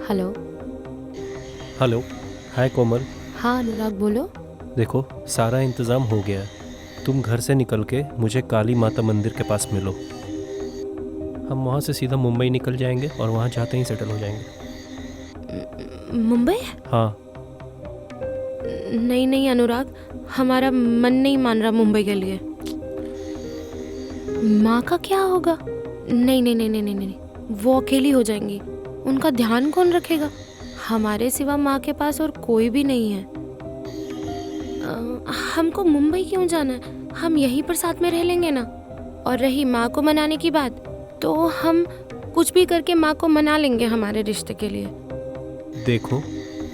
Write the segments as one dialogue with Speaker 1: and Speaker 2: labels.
Speaker 1: Hello.
Speaker 2: Hello. हाय कोमल।
Speaker 1: हाँ अनुराग बोलो।
Speaker 2: देखो, सारा इंतज़ाम हो गया है। तुम घर से निकल के मुझे काली माता मंदिर के पास मिलो। हम वहाँ से सीधा मुंबई निकल जाएंगे और वहाँ जाते ही सेटल हो जाएंगे।
Speaker 1: मुंबई?
Speaker 2: हाँ।
Speaker 1: नहीं नहीं अनुराग, हमारा मन नहीं मान रहा मुंबई के लिए। माँ का क्या होगा? नहीं नहीं नहीं नहीं नहीं नहीं, वो अकेली हो जाएंगी। उनका ध्यान कौन रखेगा? हमारे सिवा माँ के पास और कोई भी नहीं है। हमको मुंबई क्यों जाना है? हम यहीं पर साथ में रह लेंगे ना। और रही माँ को मनाने की बात, तो हम कुछ भी करके माँ को मना लेंगे हमारे रिश्ते के लिए।
Speaker 2: देखो,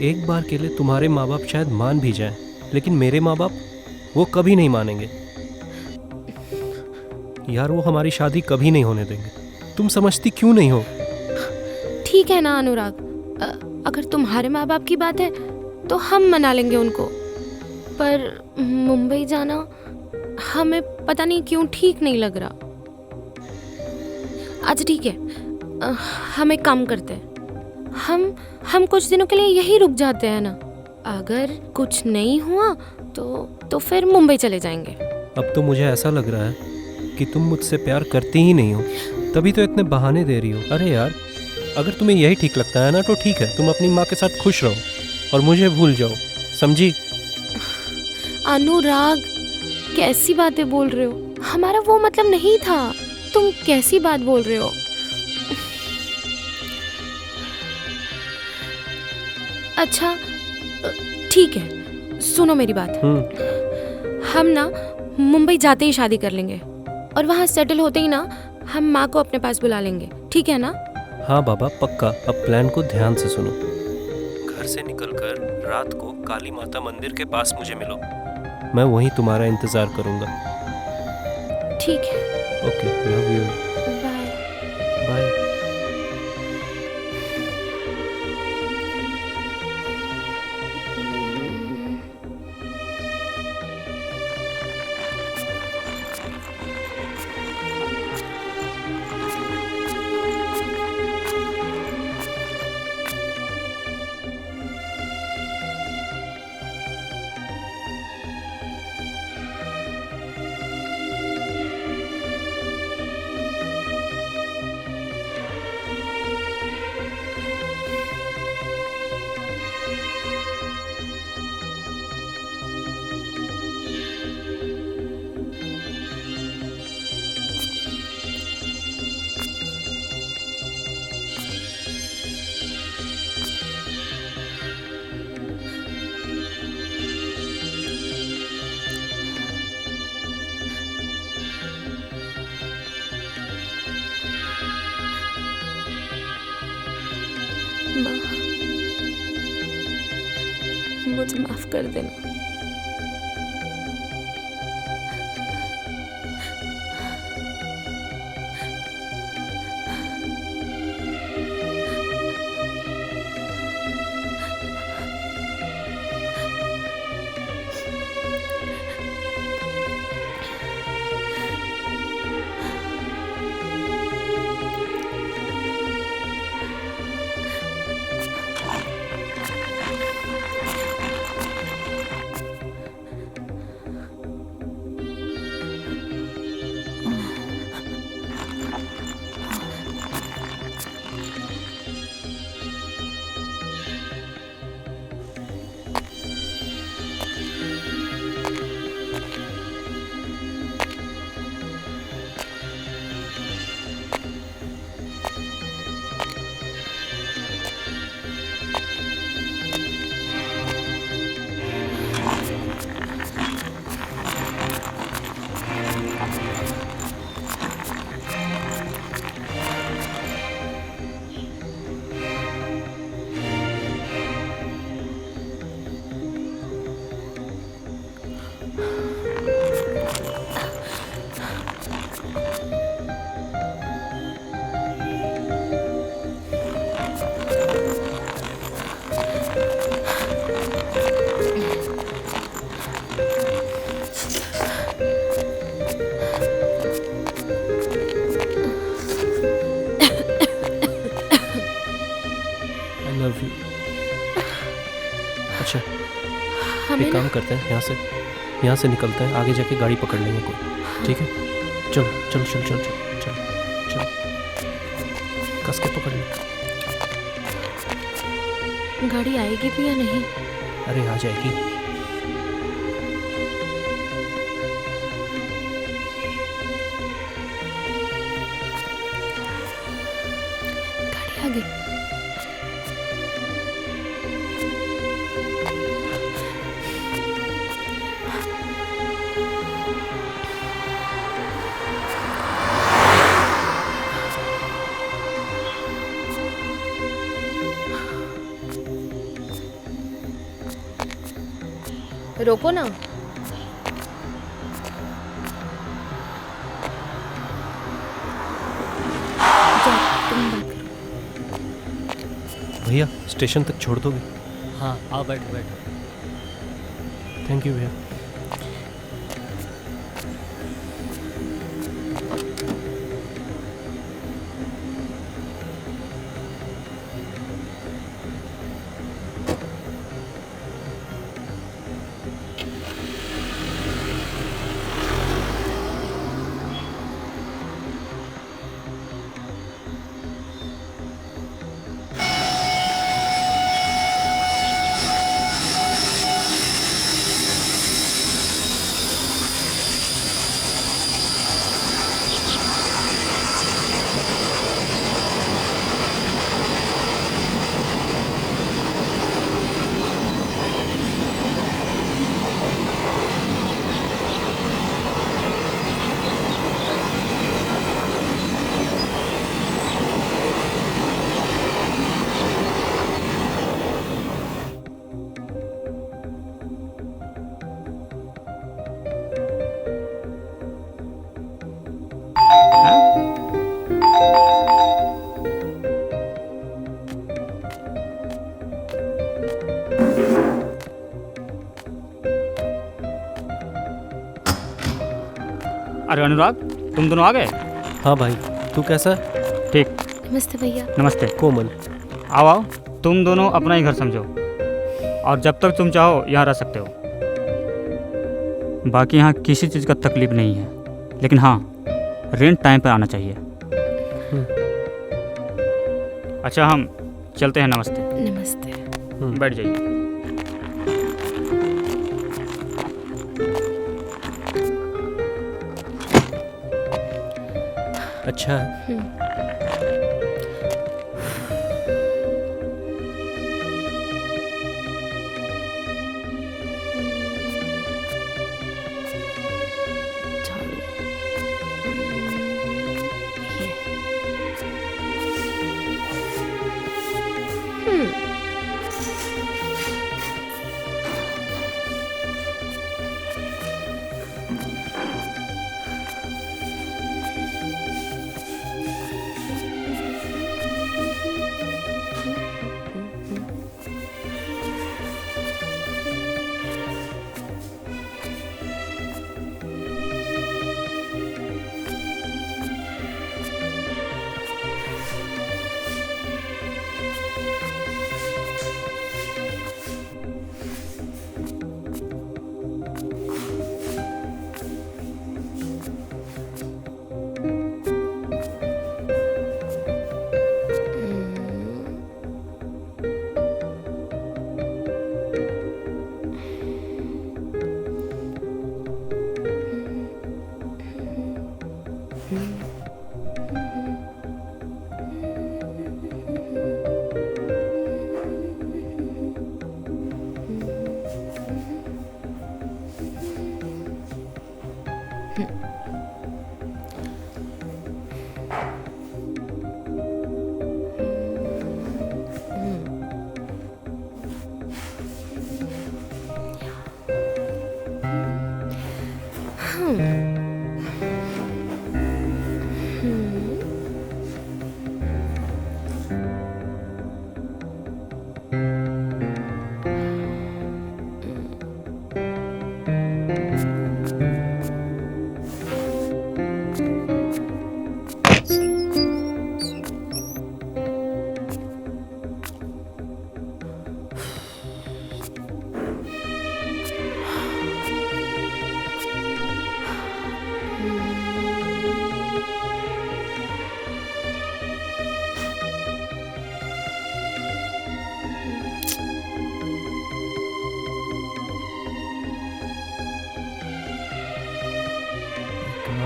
Speaker 2: एक बार के लिए तुम्हारे माँ बाप शायद मान भी जाएं, लेकिन मेरे माँ बाप वो कभी नहीं मानेंगे। यार, वो हमारी शादी कभी नहीं होने देंगे। तुम समझती क्यों नहीं हो?
Speaker 1: ठीक है ना अनुराग, अगर तुम्हारे माँ बाप की बात है तो हम मना लेंगे उनको। पर मुंबई जाना हमें पता नहीं क्यों ठीक नहीं लग रहा। अच्छा ठीक है, हम एक काम करते हैं, हम कुछ दिनों के लिए यहीं रुक जाते हैं ना। अगर कुछ नहीं हुआ तो फिर मुंबई चले जाएंगे।
Speaker 2: अब तो मुझे ऐसा लग रहा है कि तुम मुझसे प्यार करती ही नहीं हो, तभी तो इतने बहाने दे रही हो। अरे यार, अगर तुम्हें यही ठीक लगता है ना तो ठीक है, तुम अपनी माँ के साथ खुश रहो और मुझे भूल जाओ, समझी?
Speaker 1: अनुराग, कैसी बातें बोल रहे हो? हमारा वो मतलब नहीं था। तुम कैसी बात बोल रहे हो? अच्छा ठीक है, सुनो मेरी बात। हम ना मुंबई जाते ही शादी कर लेंगे और वहाँ सेटल होते ही ना हम माँ को अपने पास बुला लेंगे, ठीक है ना?
Speaker 2: हाँ बाबा, पक्का। अब प्लान को ध्यान से सुनो। घर से निकलकर रात को काली माता मंदिर के पास मुझे मिलो। मैं वहीं तुम्हारा इंतज़ार करूँगा।
Speaker 1: ठीक है।
Speaker 2: Okay, love you.
Speaker 1: Bye.
Speaker 2: Bye.
Speaker 1: माँ, मुझे माफ कर देना।
Speaker 2: I love you. अच्छा
Speaker 1: हमें
Speaker 2: एक
Speaker 1: ना
Speaker 2: काम करते हैं, यहाँ से निकलते हैं, आगे जाके गाड़ी पकड़ लेंगे कोई, ठीक है? चलो चल चल चल चल चल चल, कस के पकड़ ले।
Speaker 1: गाड़ी आएगी भी या नहीं?
Speaker 2: अरे आ जाएगी।
Speaker 1: गाड़ी आ गई। रोको ना। जाओ, तुम बात करो।
Speaker 2: भैया स्टेशन तक छोड़ दोगे?
Speaker 3: हाँ आओ बैठो बैठो।
Speaker 2: थैंक यू भैया।
Speaker 3: अरे अनुराग, तुम दोनों आ गए?
Speaker 2: हाँ भाई, तू कैसा है?
Speaker 3: ठीक।
Speaker 1: नमस्ते भैया।
Speaker 3: नमस्ते।
Speaker 2: कोमल।
Speaker 3: आओ आओ, तुम दोनों अपना ही घर समझो और जब तक तुम चाहो यहाँ रह सकते हो। बाकी यहाँ किसी चीज़ का तकलीफ नहीं है, लेकिन हाँ रेंट टाइम पर आना चाहिए। अच्छा हम चलते हैं। नमस्ते।
Speaker 1: नमस्ते।
Speaker 3: बैठ जाइए।
Speaker 2: अच्छा
Speaker 1: झाड़ू। ये।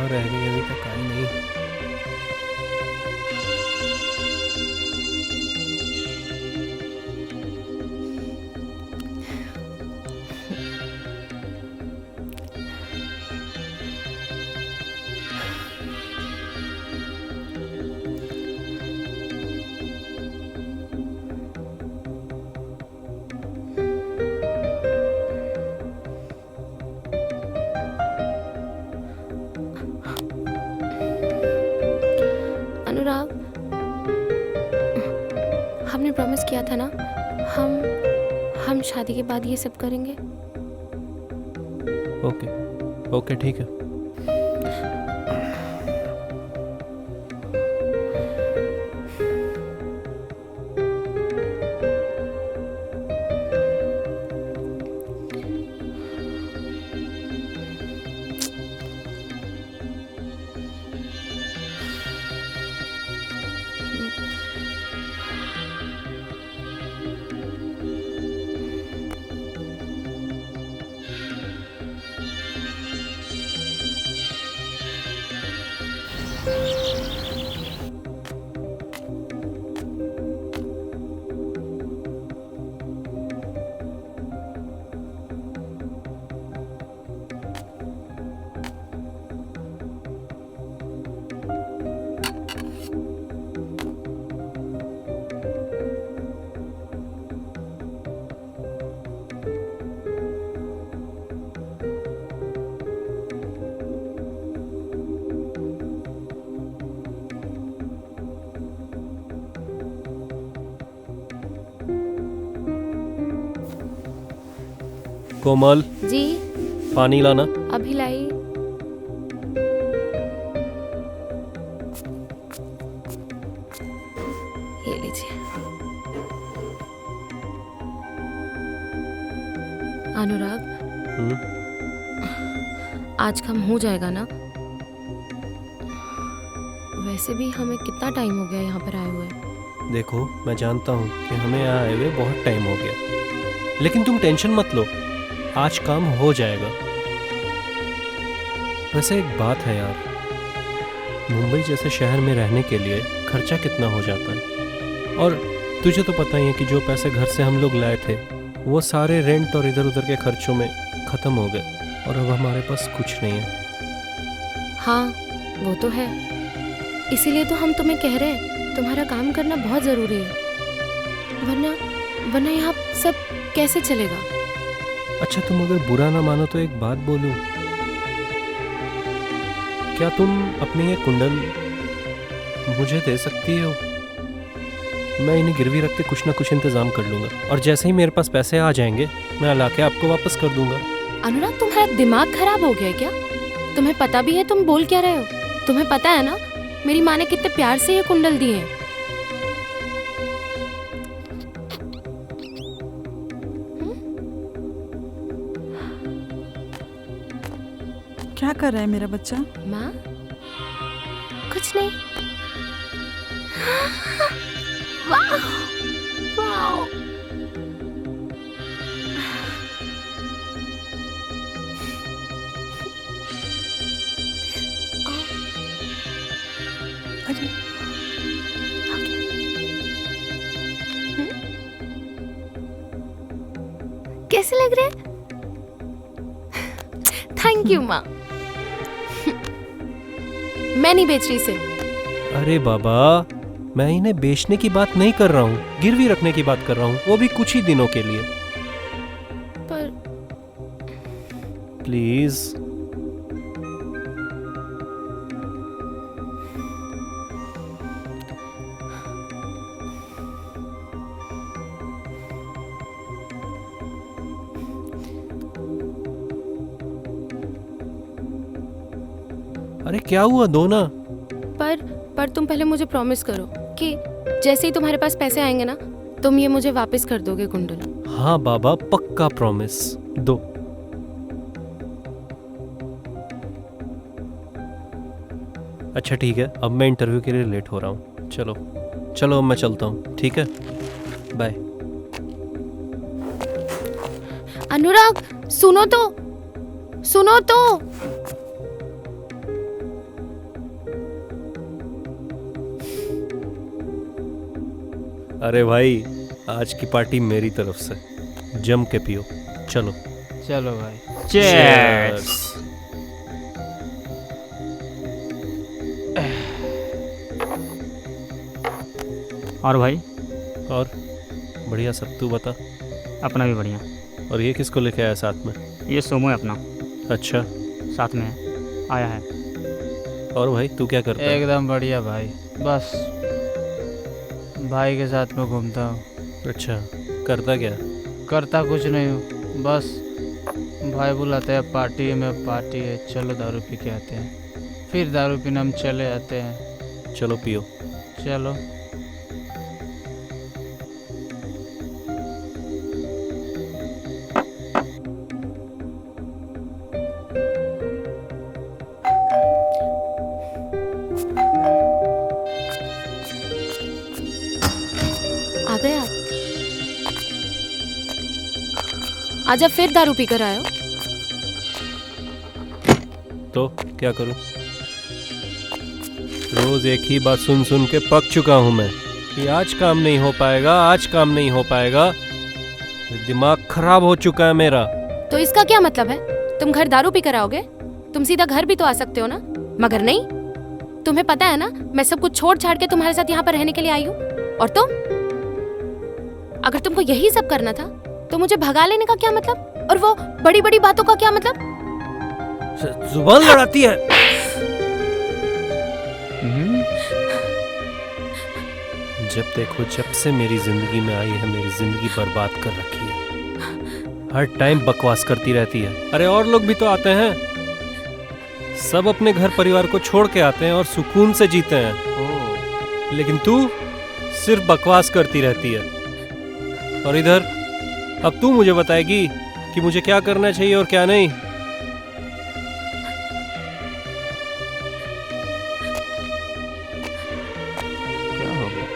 Speaker 2: कहाँ रह गई, अभी तक आई नहीं।
Speaker 1: अनुराग, हमने प्रॉमिस किया था ना, हम शादी के बाद ये सब करेंगे।
Speaker 2: ओके ओके ठीक है। कोमल,
Speaker 1: जी
Speaker 2: पानी लाना।
Speaker 1: अभी लाई। ये लीजिए। अनुराग, आज काम हो जाएगा ना? वैसे भी हमें कितना टाइम हो गया यहाँ पर आए हुए।
Speaker 2: देखो, मैं जानता हूँ कि हमें यहाँ आए हुए बहुत टाइम हो गया, लेकिन तुम टेंशन मत लो, आज काम हो जाएगा। वैसे एक बात है यार, मुंबई जैसे शहर में रहने के लिए खर्चा कितना हो जाता है, और तुझे तो पता ही है कि जो पैसे घर से हम लोग लाए थे वो सारे रेंट और इधर उधर के खर्चों में ख़त्म हो गए, और अब हमारे पास कुछ नहीं है।
Speaker 1: हाँ, वो तो है, इसीलिए तो हम तुम्हें कह रहे हैं तुम्हारा काम करना बहुत ज़रूरी है, वरना यहाँ सब कैसे चलेगा।
Speaker 2: अच्छा, तुम अगर बुरा ना मानो तो एक बात बोलूं, क्या तुम अपनी ये कुंडल मुझे दे सकती हो? मैं इन्हें गिरवी रख के कुछ ना कुछ इंतजाम कर लूंगा, और जैसे ही मेरे पास पैसे आ जाएंगे मैं ला के आपको वापस कर दूंगा।
Speaker 1: अनुराग, तुम्हारा दिमाग खराब हो गया है क्या? तुम्हें पता भी है तुम बोल क्या रहे हो? तुम्हें पता है ना मेरी माँ ने कितने प्यार से ये कुंडल दिए हैं।
Speaker 4: क्या कर रहा है मेरा बच्चा?
Speaker 1: माँ, कुछ नहीं। वाह, वाह।
Speaker 4: अरे
Speaker 1: कैसे लग रहे हैं? थैंक यू माँ। मैं नहीं बेच रही इसे।
Speaker 2: अरे बाबा, मैं इन्हें बेचने की बात नहीं कर रहा हूँ, गिरवी रखने की बात कर रहा हूँ, वो भी कुछ ही दिनों के लिए।
Speaker 1: पर
Speaker 2: प्लीज। अरे क्या हुआ, दो ना।
Speaker 1: पर तुम पहले मुझे प्रॉमिस करो कि जैसे ही तुम्हारे पास पैसे आएंगे ना, तुम ये मुझे वापस कर दोगे कुंडल।
Speaker 2: हाँ बाबा, पक्का प्रॉमिस, दो। अच्छा ठीक है, अब मैं इंटरव्यू के लिए लेट हो रहा हूँ। चलो चलो, अब मैं चलता हूँ, ठीक है, बाय।
Speaker 1: अनुराग, सुनो तो, सुनो तो।
Speaker 2: अरे भाई, आज की पार्टी मेरी तरफ से, जम के पियो। चलो।
Speaker 5: चलो भाई।
Speaker 3: चीयर्स। और भाई?
Speaker 2: और बढ़िया सब, तू बता।
Speaker 3: अपना भी बढ़िया।
Speaker 2: और ये किसको लेके आया साथ में?
Speaker 3: ये सोमो है अपना,
Speaker 2: अच्छा।
Speaker 3: साथ में आया है।
Speaker 2: और भाई तू क्या करता है?
Speaker 5: एकदम बढ़िया भाई, बस भाई के साथ में घूमता हूँ।
Speaker 2: अच्छा, करता क्या?
Speaker 5: करता कुछ नहीं हूँ, बस भाई बुलाते हैं पार्टी में, पार्टी है चलो दारू पी के आते हैं, फिर दारू पीने हम चले आते हैं।
Speaker 2: चलो पियो।
Speaker 5: चलो।
Speaker 1: आ गए आप? आज आप फिर दारू पीकर आए हो?
Speaker 2: तो क्या करूं? रोज एक ही बात सुन सुन के पक चुका हूं मैं कि आज काम नहीं हो पाएगा, आज काम नहीं हो पाएगा। दिमाग खराब हो चुका है मेरा।
Speaker 1: तो इसका क्या मतलब है? तुम घर दारू पीकर आओगे? तुम सीधा घर भी तो आ सकते हो ना, मगर नहीं। तुम्हें पता है ना, मैं सब कुछ छोड़ छाड़ के तुम्हारे साथ यहाँ पर रहने के लिए आई हूँ। और तुम, अगर तुमको यही सब करना था तो मुझे भगा लेने का क्या मतलब? और वो बड़ी बड़ी बातों का क्या मतलब?
Speaker 2: जुबान लड़ाती है। जब देखो, जब से मेरी जिंदगी में आई है, मेरी जिंदगी बर्बाद कर रखी है। हर टाइम बकवास करती रहती है। अरे और लोग भी तो आते हैं, सब अपने घर परिवार को छोड़ के आते हैं और सुकून से जीते हैं। लेकिन तू सिर्फ बकवास करती रहती है। और इधर अब तू मुझे बताएगी कि मुझे क्या करना चाहिए और क्या नहीं।
Speaker 3: क्या हो गया?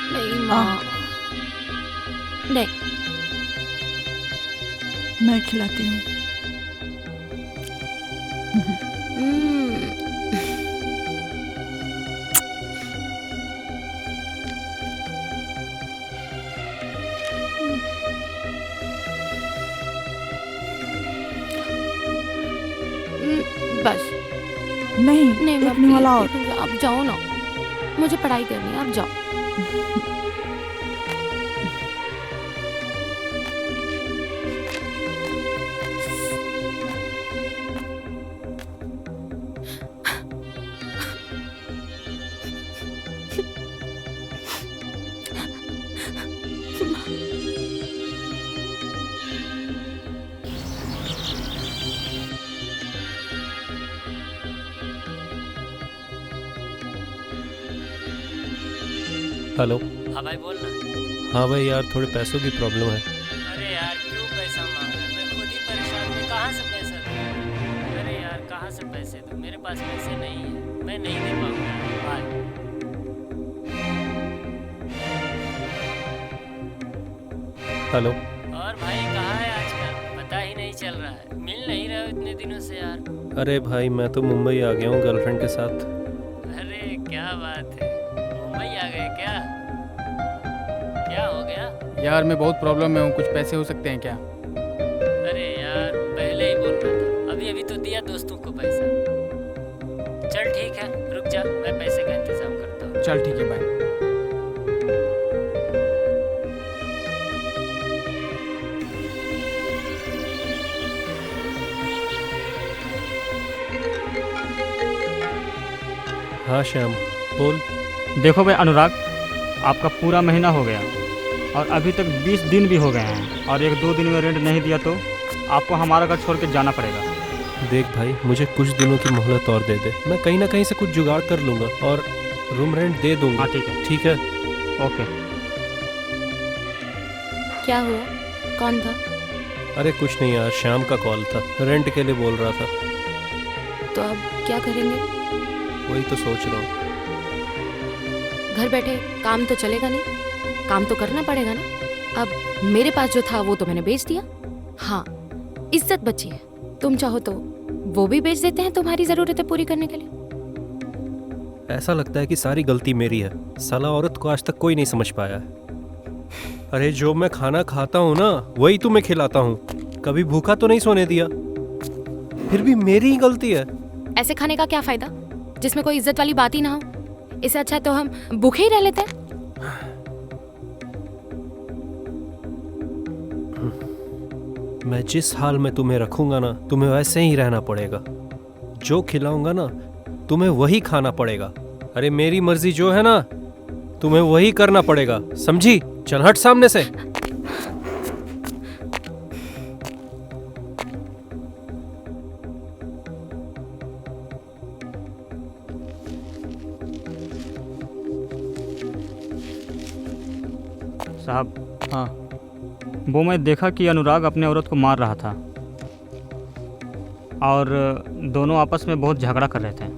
Speaker 1: नहीं माँ, नहीं।
Speaker 4: मैं खिलाती हूँ।
Speaker 1: बस
Speaker 4: नहीं,
Speaker 1: नहीं,
Speaker 4: एक नहीं वाला और।
Speaker 1: आप जाओ ना, मुझे पढ़ाई करनी है, आप जाओ।
Speaker 2: हेलो।
Speaker 6: हाँ भाई बोल ना।
Speaker 2: हाँ भाई यार, थोड़े पैसों की प्रॉब्लम है।
Speaker 6: अरे यार क्यों पैसा मांग रहा है? मैं खुद ही परेशान हूँ, कहाँ से पैसा दूँ? अरे यार कहाँ से पैसे दूँ? मेरे पास पैसे नहीं है, मैं नहीं दे पाऊँगा भाई।
Speaker 2: हेलो।
Speaker 6: और भाई कहाँ है आजकल? पता ही नहीं चल रहा है, मिल नहीं रहे हो इतने दिनों से यार।
Speaker 2: अरे भाई मैं तो मुंबई आ गया हूँ गर्लफ्रेंड के साथ।
Speaker 6: अरे क्या बात है, मुंबई आ गए क्या? क्या हो गया?
Speaker 5: यार मैं बहुत प्रॉब्लम में हूँ, कुछ पैसे हो सकते हैं क्या?
Speaker 6: अरे यार पहले ही बोलना था, अभी अभी तो दिया दोस्तों को पैसा। चल ठीक है, रुक जा, मैं पैसे का इंतजाम करता हूँ।
Speaker 5: चल ठीक है भाई।
Speaker 2: हाँ श्याम, बोल।
Speaker 3: देखो भाई अनुराग, आपका पूरा महीना हो गया और अभी तक 20 दिन भी हो गए हैं, और 1-2 दिन में रेंट नहीं दिया तो आपको हमारा घर छोड़ के जाना पड़ेगा।
Speaker 2: देख भाई, मुझे कुछ दिनों की मोहलत और दे दे, मैं कहीं ना कहीं से कुछ जुगाड़ कर लूँगा और रूम रेंट दे दूँगा।
Speaker 3: हाँ ठीक है।
Speaker 2: ठीक है।
Speaker 3: ओके।
Speaker 1: क्या हुआ? कौन था?
Speaker 2: अरे कुछ नहीं यार, शाम का कॉल था, रेंट के लिए बोल रहा था।
Speaker 1: तो अब क्या करेंगे?
Speaker 2: वही तो सोच रहा हूँ।
Speaker 1: घर बैठे काम तो चलेगा नहीं, काम तो करना पड़ेगा ना। अब मेरे पास जो था वो तो मैंने बेच दिया। हाँ, इज्जत बची है। तुम चाहो तो वो भी बेच देते हैं तुम्हारी जरूरतें पूरी करने के लिए।
Speaker 2: ऐसा लगता है कि सारी गलती मेरी है। साला औरत को आज तक कोई नहीं समझ पाया है। अरे जो मैं खाना खाता हूँ ना, वही तुम्हें खिलाता हूँ। कभी भूखा तो नहीं सोने दिया, फिर भी मेरी ही गलती है।
Speaker 1: ऐसे खाने का क्या फायदा जिसमें कोई इज्जत वाली बात ही ना हो। इससे अच्छा तो हम भूखे ही रह लेते हैं।
Speaker 2: मैं जिस हाल में तुम्हें रखूंगा ना, तुम्हें वैसे ही रहना पड़ेगा। जो खिलाऊंगा ना, तुम्हें वही खाना पड़ेगा। अरे मेरी मर्जी जो है ना, तुम्हें वही करना पड़ेगा, समझी? चल हट सामने से।
Speaker 3: साहब,
Speaker 5: हाँ,
Speaker 3: वो मैं देखा कि अनुराग अपने औरत को मार रहा था और दोनों आपस में बहुत झगड़ा कर रहे थे।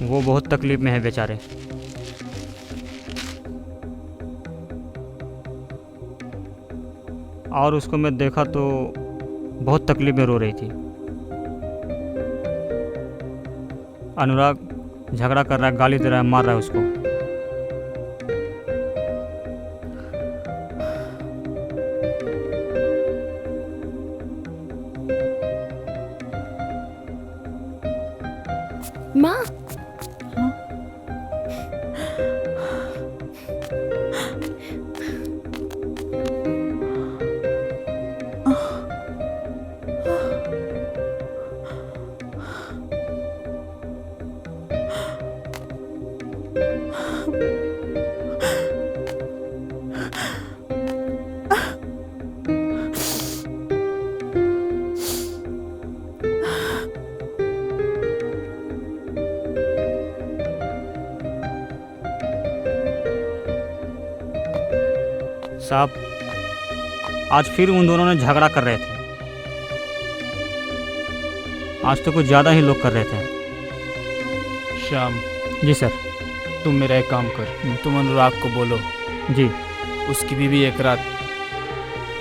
Speaker 3: वो बहुत तकलीफ में है बेचारे। और उसको मैं देखा तो बहुत तकलीफ में रो रही थी। अनुराग झगड़ा कर रहा है, गाली दे रहा है, मार रहा है उसको।
Speaker 1: माँ,
Speaker 3: साहब, आज फिर उन दोनों ने झगड़ा कर रहे थे। आज तो कुछ ज़्यादा ही लोग कर रहे थे।
Speaker 5: श्याम,
Speaker 3: जी सर।
Speaker 5: तुम मेरा एक काम कर, तुम अनुराग को बोलो
Speaker 3: जी।
Speaker 5: उसकी बीवी एक रात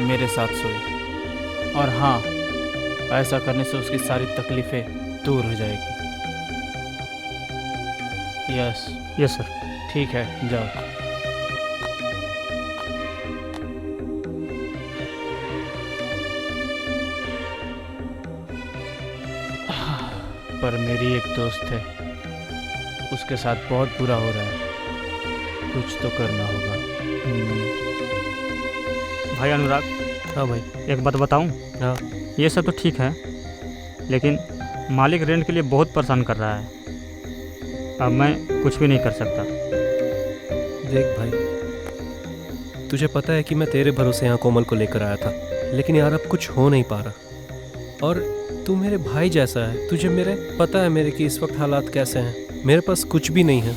Speaker 5: मेरे साथ सोए। और हाँ, ऐसा करने से उसकी सारी तकलीफ़ें दूर हो जाएगी। Yes,
Speaker 3: yes sir.
Speaker 5: ठीक है, जाओ। पर मेरी एक दोस्त है, उसके साथ बहुत बुरा हो रहा है। कुछ तो करना होगा।
Speaker 3: भाई अनुराग,
Speaker 2: हाँ भाई।
Speaker 3: एक बात बताऊं?
Speaker 2: हाँ।
Speaker 3: ये सब तो ठीक है, लेकिन मालिक रेंट के लिए बहुत परेशान कर रहा है। अब मैं कुछ भी नहीं कर सकता।
Speaker 2: देख भाई, तुझे पता है कि मैं तेरे भरोसे यहाँ कोमल को लेकर आया था, लेकिन यार अब कुछ हो नहीं पा रहा। और तू मेरे भाई जैसा है, तुझे मेरे पता है मेरे कि इस वक्त हालात कैसे हैं। मेरे पास कुछ भी नहीं है,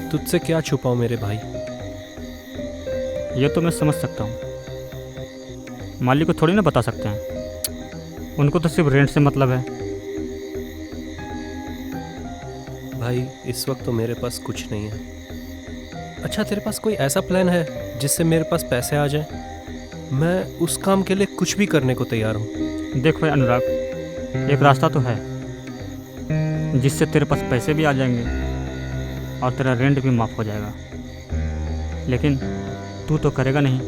Speaker 2: तुझसे क्या छुपाऊं मेरे भाई।
Speaker 3: ये तो मैं समझ सकता हूँ, मालिक को थोड़ी ना बता सकते हैं। उनको तो सिर्फ रेंट से मतलब है।
Speaker 2: भाई इस वक्त तो मेरे पास कुछ नहीं है। अच्छा, तेरे पास कोई ऐसा प्लान है जिससे मेरे पास पैसे आ जाए? मैं उस काम के लिए कुछ भी करने को तैयार हूँ।
Speaker 3: देख भाई अनुराग, एक रास्ता तो है जिससे तेरे पास पैसे भी आ जाएंगे और तेरा रेंट भी माफ़ हो जाएगा। लेकिन तू तो करेगा नहीं।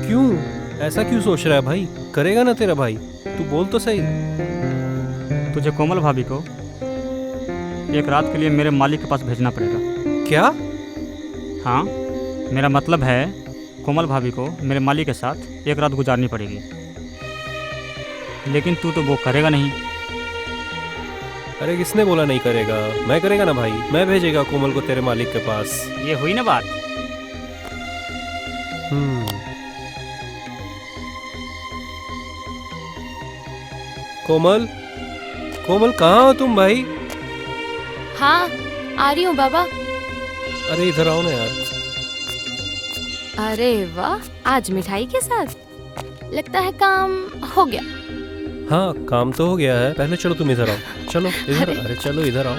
Speaker 2: क्यों? ऐसा क्यों सोच रहा है भाई? करेगा ना तेरा भाई, तू बोल तो सही।
Speaker 3: तुझे कोमल भाभी को एक रात के लिए मेरे मालिक के पास भेजना पड़ेगा।
Speaker 2: क्या?
Speaker 3: हाँ, मेरा मतलब है कोमल भाभी को मेरे मालिक के साथ एक रात गुजारनी पड़ेगी। लेकिन तू तो वो करेगा नहीं।
Speaker 2: अरे किसने बोला नहीं करेगा? मैं करेगा ना भाई, मैं भेजेगा कोमल को तेरे मालिक के पास।
Speaker 3: ये हुई ना बात।
Speaker 2: कोमल, कोमल कहाँ हो तुम भाई?
Speaker 1: हाँ आ रही हूँ बाबा।
Speaker 2: अरे इधर आओ ना यार।
Speaker 1: अरे वाह, आज मिठाई के साथ। लगता है काम हो गया।
Speaker 2: हाँ, काम तो हो गया है। पहले चलो तुम इधर आओ। चलो इधर।
Speaker 1: अरे।
Speaker 2: अरे चलो इधर आओ।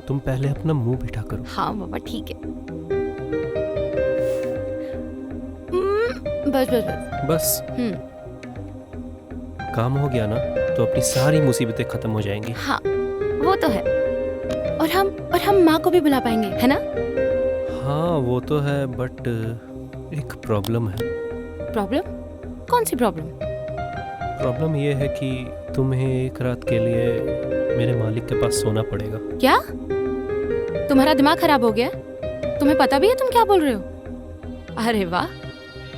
Speaker 2: तुम पहले अपना मुंह मीठा करो।
Speaker 1: हाँ बाबा ठीक है। बस बस बस।
Speaker 2: बस
Speaker 1: हम्म।
Speaker 2: काम हो गया ना तो अपनी सारी मुसीबतें खत्म हो जाएंगी।
Speaker 1: हाँ वो तो है। और हम माँ को भी बुला पाएंगे, है ना?
Speaker 2: हाँ वो तो है, बट एक प्रॉब्लम है।
Speaker 1: प्रॉब्लम? कौन सी प्रॉब्लम?
Speaker 2: प्रॉब्लम ये है कि तुम्हें एक रात के लिए मेरे मालिक के पास सोना पड़ेगा।
Speaker 1: क्या? तुम्हारा दिमाग खराब हो गया? तुम्हें पता भी है तुम क्या बोल रहे हो? अरे वाह,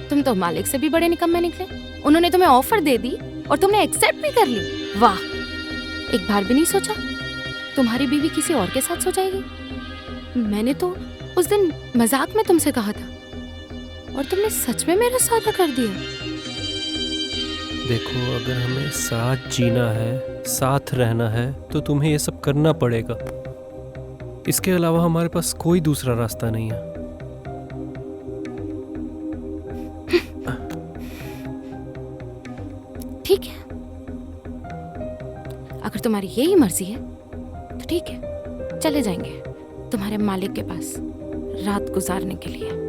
Speaker 1: तुम तो मालिक से भी बड़े निकम्मे निकले। उन्होंने तुम्हें ऑफर दे दी और तुमने एक्सेप्ट भी कर ली। वाह, एक बार भी नहीं सोचा तुम्हारी बीवी किसी और के साथ सो जाएगी? मैंने तो उस दिन मजाक में तुमसे कहा था और तुमने सच में मेरा सौदा कर दिया।
Speaker 2: देखो, अगर हमें साथ जीना है, साथ रहना है, तो तुम्हें ये सब करना पड़ेगा। इसके अलावा हमारे पास कोई दूसरा रास्ता नहीं है।
Speaker 1: ठीक है, अगर तुम्हारी यही मर्जी है तो ठीक है, चले जाएंगे तुम्हारे मालिक के पास रात गुजारने के लिए।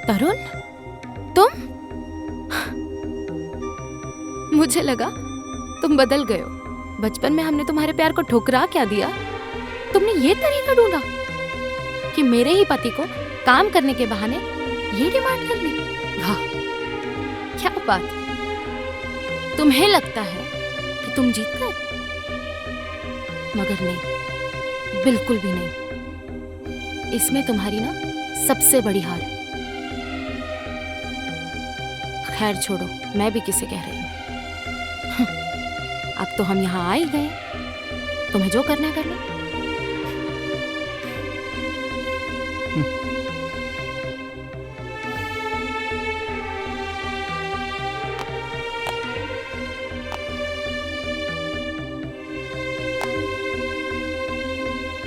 Speaker 1: तरुण, तुम? मुझे लगा तुम बदल गए हो। बचपन में हमने तुम्हारे प्यार को ठुकरा क्या दिया? तुमने ये तरीका ढूंढा कि मेरे ही पति को काम करने के बहाने ये डिमांड कर ली। वाह, क्या बात। तुम्हें लगता है कि तुम जीत गए, मगर नहीं, बिल्कुल भी नहीं। इसमें तुम्हारी ना सबसे बड़ी हार है। खैर छोड़ो, मैं भी किसे कह रही हूँ। अब तो हम यहाँ आ ही गए, तुम्हें जो करना है कर लो।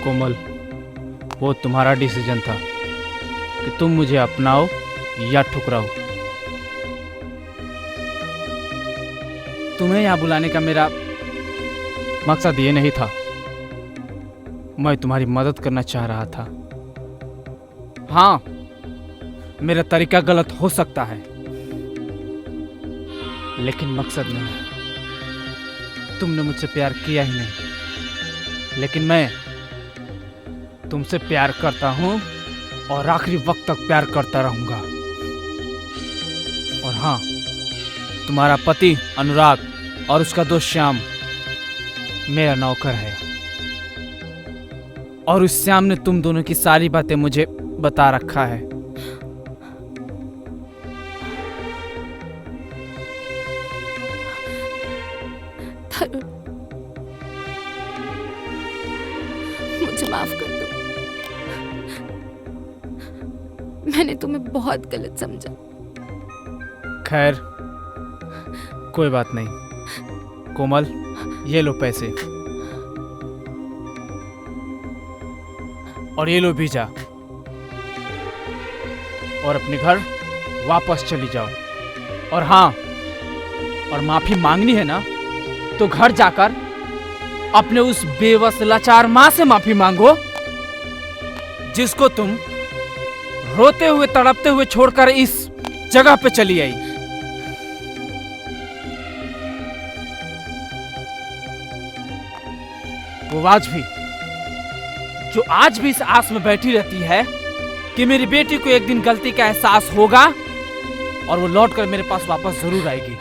Speaker 5: कोमल, वो तुम्हारा डिसीजन था कि तुम मुझे अपनाओ या ठुकराओ। तुम्हें यहाँ बुलाने का मेरा मकसद ये नहीं था। मैं तुम्हारी मदद करना चाह रहा था। हाँ, मेरा तरीका गलत हो सकता है, लेकिन मकसद नहीं। तुमने मुझसे प्यार किया ही नहीं, लेकिन मैं तुमसे प्यार करता हूँ और आखिरी वक्त तक प्यार करता रहूंगा। और हाँ, तुम्हारा पति अनुराग और उसका दोस्त श्याम मेरा नौकर है, और उस श्याम ने तुम दोनों की सारी बातें मुझे बता रखा है।
Speaker 1: तरुण, मुझे माफ कर दो। मैंने तुम्हें बहुत गलत समझा।
Speaker 5: खैर, कोई बात नहीं। कोमल, ये लो पैसे, और ये लो वीजा, और अपने घर वापस चली जाओ। और हाँ, और माफी मांगनी है ना तो घर जाकर अपने उस बेबस लाचार माँ से माफी मांगो, जिसको तुम रोते हुए तड़पते हुए छोड़कर इस जगह पे चली आई। वो आज भी इस आस में बैठी रहती है कि मेरी बेटी को एक दिन गलती का एहसास होगा और वो लौटकर मेरे पास वापस जरूर आएगी।